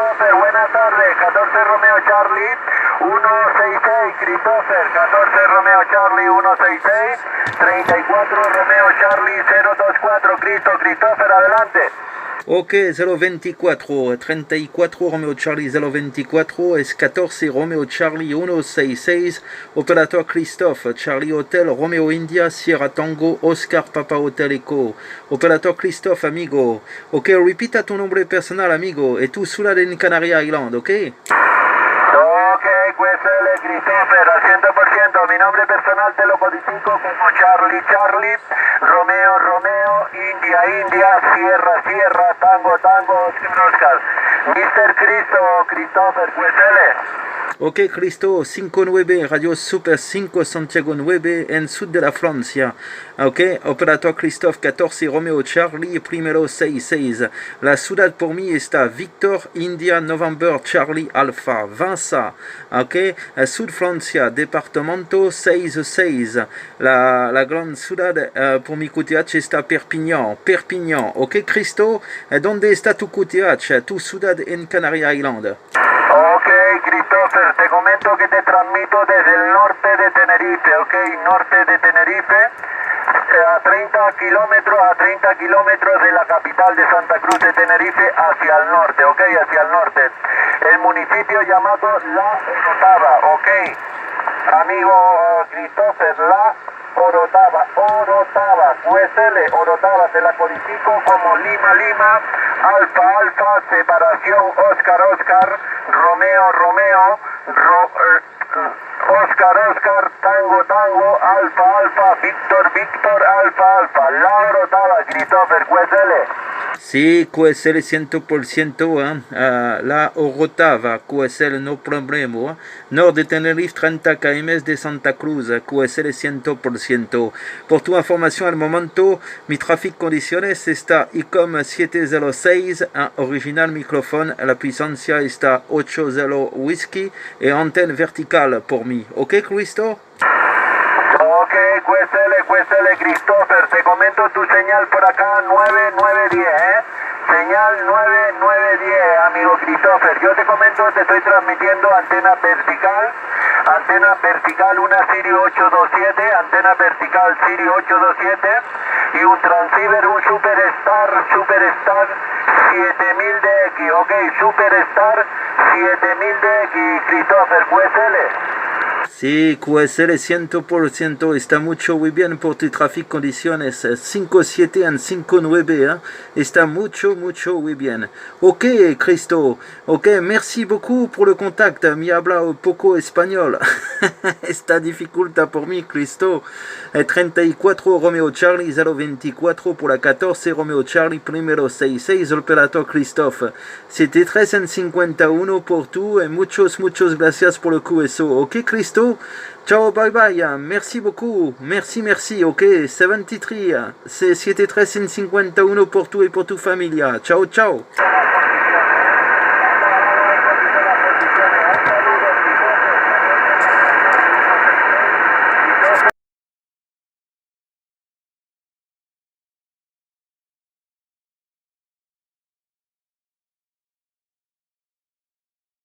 Christopher, buenas tardes, 14 Romeo Charlie, 166, Christopher, 14 Romeo Charlie, 166, 34 Romeo Charlie, 024, Cristo, Christopher, adelante. Ok, 024, 34 Romeo Charlie 024, es 14 Romeo Charlie 166, operator Christophe, Charlie Hotel, Romeo India, Sierra Tango, Oscar Papa Hotel Eco, operator Christophe, amigo. Ok, repita tu nombre personal, amigo, y tu ciudad en Canaries Island, ok? Ok, QSL, Christopher, al 100%, mi nombre personal te lo codifico como Charlie, Charlie, Romeo, Romeo, India, India, Sierra, Sierra, Tango, Tango, Oscar, Oscar. Mr. Cristo, Christopher, QSL. Ok, Cristo, 59, Radio Super 5, Santiago 9, en sud de la Francia. Ok, operator Christophe, 14, Romeo Charlie, primero 66. La ciudad por mí está Victor, India, November, Charlie, Alpha, Vinça. Ok, Sud Francia, departamento 66. La gran ciudad por mi QTH está Perpignan, Perpignan. Ok, Cristo, ¿dónde está tu QTH, tu ciudad en Canaries Island? Ok, Christopher, te comento que te transmito desde el norte de Tenerife, ok, norte de Tenerife, a 30 kilómetros de la capital de Santa Cruz de Tenerife hacia el norte, ok, hacia el norte. El municipio llamado La Orotava, ok, amigo Christopher, La Orotava, Orotava, QSL, Orotava, te la codifico como Lima, Lima, Alfa, Alfa, separación, Oscar, Oscar, Romeo, Romeo, Oscar, Oscar, Tango, Tango, Alfa, Alfa, Víctor, Víctor, Alfa, Alfa, La Orotava, Christopher, QSL. Sí, QSL 100%, la Orotava, QSL no problema, nord de Tenerife, 30 km de Santa Cruz, QSL 100%. Por tu información al momento, mi tráfico condiciones está ICOM 706, original micrófono, la presencia está 80 whisky y antena vertical por mí. ¿Ok, Cristo? Ok, QSL, Christopher, te comento tu señal por acá, 9910, señal 9910, amigo Christopher, yo te comento, te estoy transmitiendo antena vertical, una Siri 827, antena vertical Siri 827, y un transceiver, un Superstar 7000DX, ok, Superstar 7000DX, Christopher, QSL. Sí, QSL 100%, está muy bien por tu tráfico condiciones, 57 en 59, está muy bien. Ok, Cristo, ok, merci beaucoup pour le contact, me habla un poco español, está dificulta por mí, Cristo. 34 Romeo Charlie 024 pour la 14 Romeo Charlie primero 66, operator Christophe. 73 en 51 por tú, muchos gracias por el QSO, ok, Cristo. Ciao, bye bye, merci beaucoup, merci, ok, 73, c'est 73 en 51 pour tú y por tu familia, ciao.